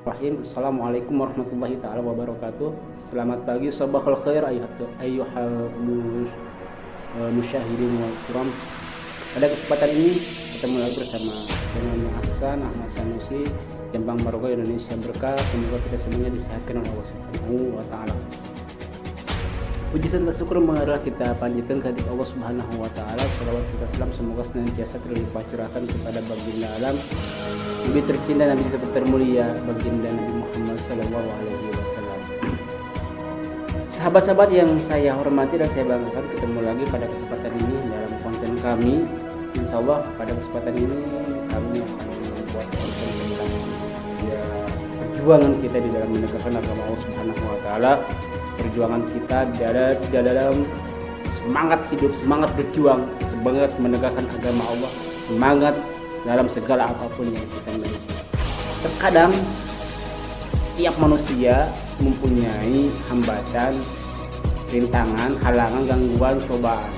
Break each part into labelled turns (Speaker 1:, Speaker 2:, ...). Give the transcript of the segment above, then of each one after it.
Speaker 1: Bismillahirrahmanirrahim. Assalamualaikum warahmatullahi taala wabarakatuh. Selamat pagi, sabahul khair ayyuhal musyahidin wal kiram. Pada kesempatan ini ketemu lagi bersama dengan Hasan Ahmad Sanusi, Jembang Maroga Indonesia Berkah. Semoga kita semuanya disehatkan oleh Allah Subhanahu wa taala. Puji dan syukur marilah kita panjatkan kehadirat Allah Subhanahu wa taala. Shalawat serta salam semoga senantiasa terlimpah curahkan kepada baginda alam Nabi tercinta, Nabi termulia, baginda Nabi Muhammad sallallahu alaihi wasallam. Sahabat-sahabat yang saya hormati dan saya banggakan, ketemu lagi pada kesempatan ini dalam konten kami. Insyaallah pada kesempatan ini kami akan membuat konten tentang perjuangan kita di dalam menegakkan agama Allah Subhanahu wa taala. Perjuangan kita dalam semangat hidup, semangat berjuang, semangat menegakkan agama Allah, semangat dalam segala apapun yang kita miliki. Terkadang tiap manusia mempunyai hambatan, rintangan, halangan, gangguan, cobaan.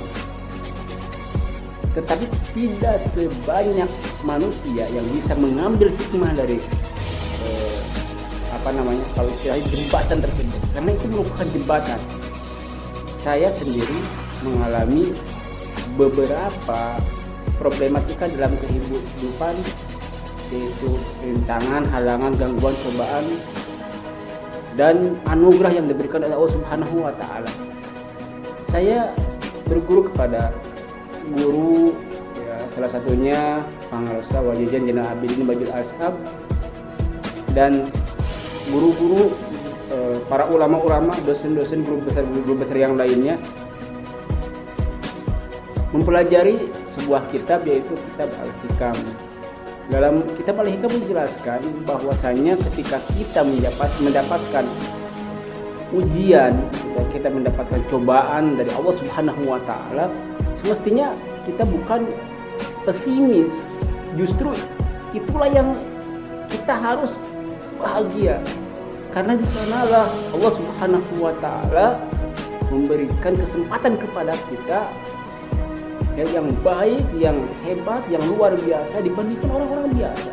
Speaker 1: Tetapi tidak sebanyak manusia yang bisa mengambil hikmah dari kalau istilahnya jembatan tersebut, karena itu merupakan jembatan. Saya sendiri mengalami beberapa problematika dalam kehidupan, yaitu rintangan, halangan, gangguan, cobaan, dan anugerah yang diberikan oleh Allah Subhanahu wa taala. Saya berguru kepada guru, salah satunya Pangarosa Wajijan Jenal Abidin Bajul Ashab, dan guru-guru, para ulama-ulama, dosen-dosen, guru besar yang lainnya, mempelajari sebuah kitab, yaitu kitab Al-Hikam. Dalam kitab Al-Hikam menjelaskan bahwasanya ketika kita mendapatkan ujian, kita mendapatkan cobaan dari Allah Subhanahu wa taala, semestinya kita bukan pesimis, justru itulah yang kita harus bahagia, karena di sanalah Allah Subhanahu wa taala memberikan kesempatan kepada kita yang baik, yang hebat, yang luar biasa dibandingkan orang-orang biasa.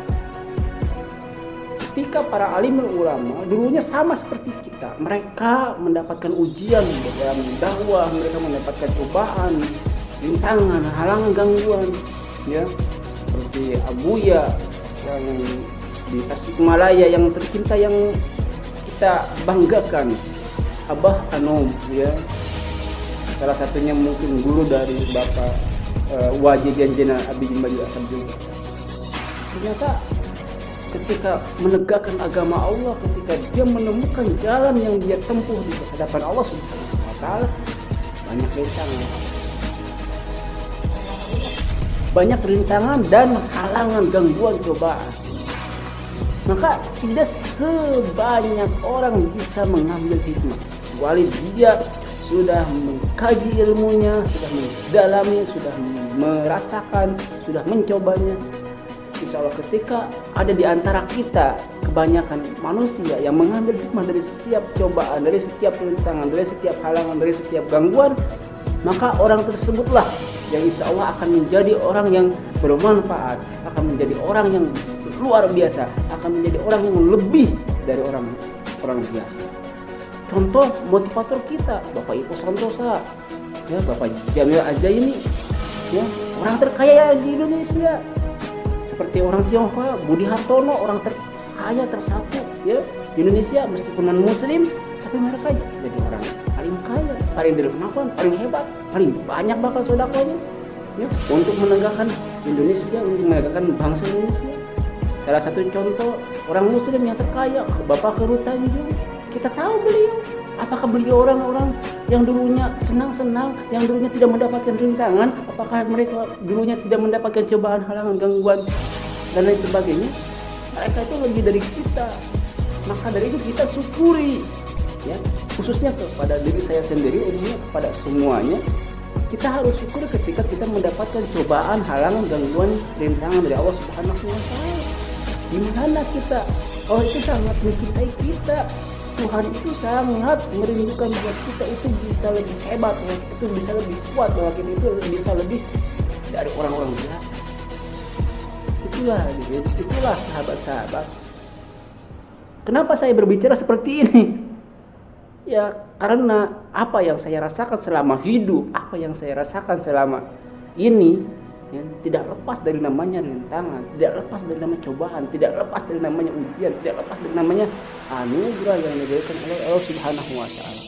Speaker 1: Ketika para alim ulama dulunya sama seperti kita, mereka mendapatkan ujian dalam dakwah, mereka mendapatkan cobaan, rintangan, halangan, gangguan, seperti Abuya yang di Tasikmalaya yang tercinta, yang kita banggakan, Abah Anom, salah satunya mungkin guru dari Bapak Wajijan Jenal Abidin Bajul Ashab juga. Ternyata ketika menegakkan agama Allah, ketika dia menemukan jalan yang dia tempuh di hadapan Allah Subhanahu wa taala, banyak rintangan dan halangan, gangguan, cobaan. Maka tidak sebanyak orang bisa mengambil hikmah, kecuali dia sudah mengkaji ilmunya, sudah mendalami, sudah merasakan, sudah mencobanya. Insya Allah ketika ada di antara kita kebanyakan manusia yang mengambil hikmah dari setiap cobaan, dari setiap rintangan, dari setiap halangan, dari setiap gangguan, maka orang tersebutlah yang insya Allah akan menjadi orang yang bermanfaat, akan menjadi orang yang luar biasa, akan menjadi orang yang lebih dari orang biasa. Contoh motivator kita, Bapak Ibu Santosa, Bapak Jamil Ajaini, orang terkaya di Indonesia. Seperti orang Tionghoa, Budi Hartono, orang terkaya tersatu di Indonesia, meskipun non Muslim, tapi mereka jadi orang paling kaya, paling bermanfaat, paling hebat, paling banyak bakal sedekahnya, untuk menegakkan Indonesia, untuk menegakkan bangsa Indonesia. Salah satu contoh orang Muslim yang terkaya, Bapak Khairul Tanjung. Kita tahu beliau, apakah beliau orang-orang yang dulunya senang-senang, yang dulunya tidak mendapatkan rintangan, apakah mereka dulunya tidak mendapatkan cobaan, halangan, gangguan, dan lain sebagainya? Mereka itu lebih dari kita. Maka dari itu kita syukuri, khususnya kepada diri saya sendiri, umumnya kepada semuanya, kita harus syukur ketika kita mendapatkan cobaan, halangan, gangguan, rintangan dari Allah Subhanahu wa taala. Gimana kita? Allah itu sangat mencintai kita. Tuhan itu sangat merindukan buat kita itu bisa lebih hebat, itu bisa lebih kuat, bahwa kita itu bisa lebih dari orang-orang biasa. Itulah sahabat-sahabat Kenapa saya berbicara seperti ini? Ya karena apa yang saya rasakan selama hidup, apa yang saya rasakan selama ini, ya, tidak lepas dari namanya rintangan, tidak lepas dari namanya cobaan, tidak lepas dari namanya ujian, tidak lepas dari namanya anugerah yang diberikan oleh Allah Subhanahu wa taala.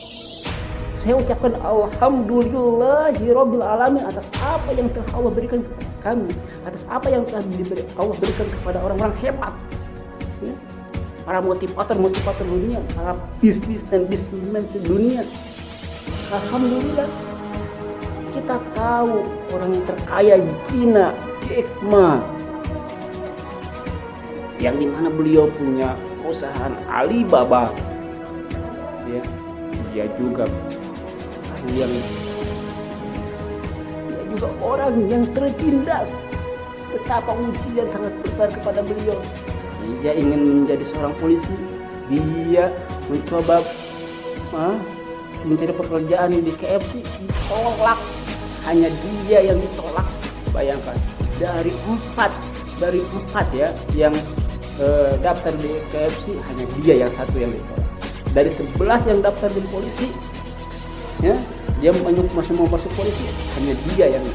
Speaker 1: Saya ucapkan alhamdulillahirabbil alamin atas apa yang telah Allah berikan kepada kami, atas apa yang telah Allah berikan kepada orang-orang hebat, ya. Para motivator dunia, para bisnismen dunia. Alhamdulillah, kita tahu orang terkaya di Cina, Jack Ma, yang dimana beliau punya perusahaan Alibaba, ya, dia juga orang yang tertindas. Betapa ujian sangat besar kepada beliau. Dia ingin menjadi seorang polisi. Dia mencoba mencari pekerjaan di KFC, ditolak. Hanya dia yang ditolak. Bayangkan, dari empat ya yang daftar di KFC, hanya dia yang satu yang ditolak. Dari 11 yang daftar di polisi, ya, dia masuk polisi, hanya dia yang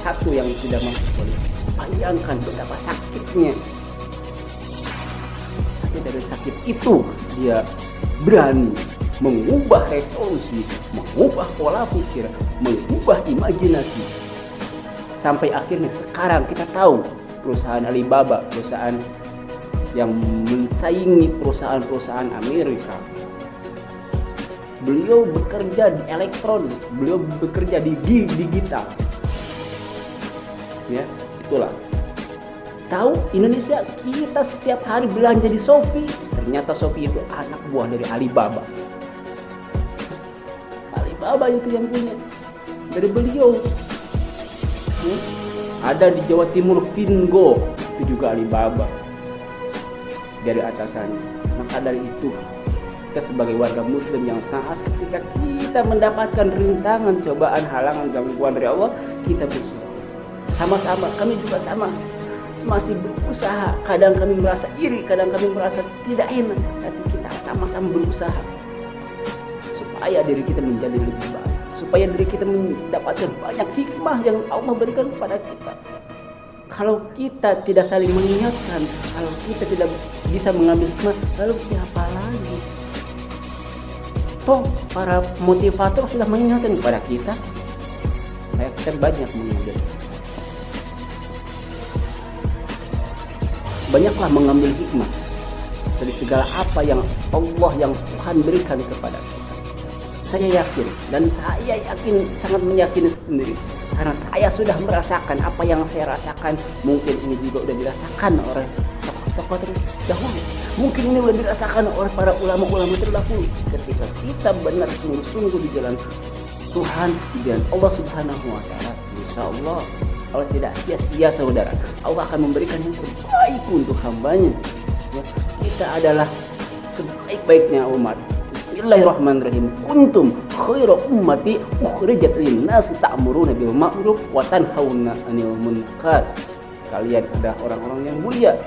Speaker 1: satu yang tidak masuk polisi. Bayangkan betapa sakitnya. Tapi dari sakit itu dia berani mengubah resolusi, mengubah pola pikir, mengubah imajinasi. Sampai akhirnya sekarang kita tahu perusahaan Alibaba, perusahaan yang mensaingi perusahaan-perusahaan Amerika. Beliau bekerja di elektronik, beliau bekerja di digital. Ya, itulah. Tahu Indonesia kita setiap hari belanja di Shopee, ternyata Shopee itu anak buah dari Alibaba. Alibaba itu yang punya dari beliau. Ya. Ada di Jawa Timur Fingo, itu juga Alibaba dari atasannya. Maka dari itu kita sebagai warga muslim yang taat, ketika kita mendapatkan rintangan, cobaan, halangan, gangguan dari Allah, kita bersyukur. Sama-sama, kami juga sama, masih berusaha. Kadang kami merasa iri, kadang kami merasa tidak enak, tapi kita sama-sama berusaha supaya diri kita menjadi lebih baik, supaya diri kita mendapatkan banyak hikmah yang Allah berikan kepada kita. Kalau kita tidak saling mengingatkan, kalau kita tidak bisa mengambil hikmah, lalu siapa lagi? Toh para motivator sudah mengingatkan kepada kita, supaya kita banyak mengambil. Banyaklah mengambil hikmah dari segala apa yang Allah, yang Tuhan berikan kepada kita. Saya yakin, dan saya yakin, sangat meyakini sendiri, karena saya sudah merasakan apa yang saya rasakan. Mungkin ini juga sudah dirasakan oleh tokoh-tokoh terdahulu, mungkin ini sudah dirasakan oleh para ulama-ulama terdahulu. Ketika kita benar sungguh-sungguh di jalan Tuhan, di jalan Allah Subhanahu wa taala, insyaallah Allah tidak sia-sia, saudara. Allah akan memberikan yang terbaik untuk hambanya. Ya, kita adalah sebaik-baiknya umat. Bismillahirrahmanirrahim. Kuntum khairu ummati ukhrijat lin-nas ta'muruna bil ma'ruf wa tanhauna 'anil munkar. Kalian adalah orang-orang yang mulia.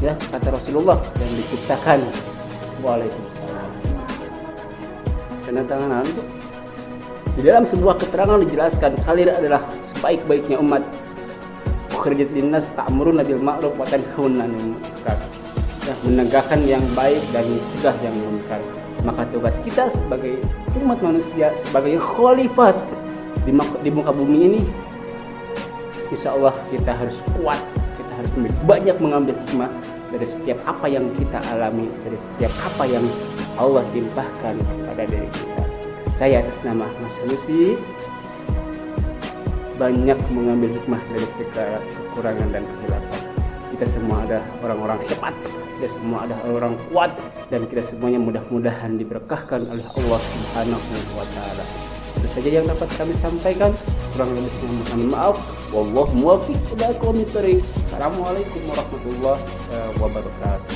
Speaker 1: Ya, kata Rasulullah yang diciptakan. Waalaikumsalam. Tangan itu di dalam sebuah keterangan dijelaskan, kalian adalah sebaik-baiknya umat. Ukhrijat lin-nas ta'muruna bil ma'ruf wa tanhauna 'anil munkar. Ya, menegakkan yang baik dan mencegah yang munkar. Maka tugas kita sebagai umat manusia, sebagai khalifat di muka bumi ini, insya Allah kita harus kuat, kita harus banyak mengambil hikmah dari setiap apa yang kita alami, dari setiap apa yang Allah timpahkan pada diri kita. Saya atas nama Mas Hanusi banyak mengambil hikmah dari segala kekurangan dan kehilafan. Kita semua ada orang-orang hebat, kita semua ada orang kuat, dan kita semuanya mudah-mudahan diberkahkan oleh Allah Subhanahu wa taala. Itu saja yang dapat kami sampaikan. Kurang lebihnya mohon maaf. Wallahu muwaffiq ila aqwamit thoriq. Assalamualaikum warahmatullahi wabarakatuh.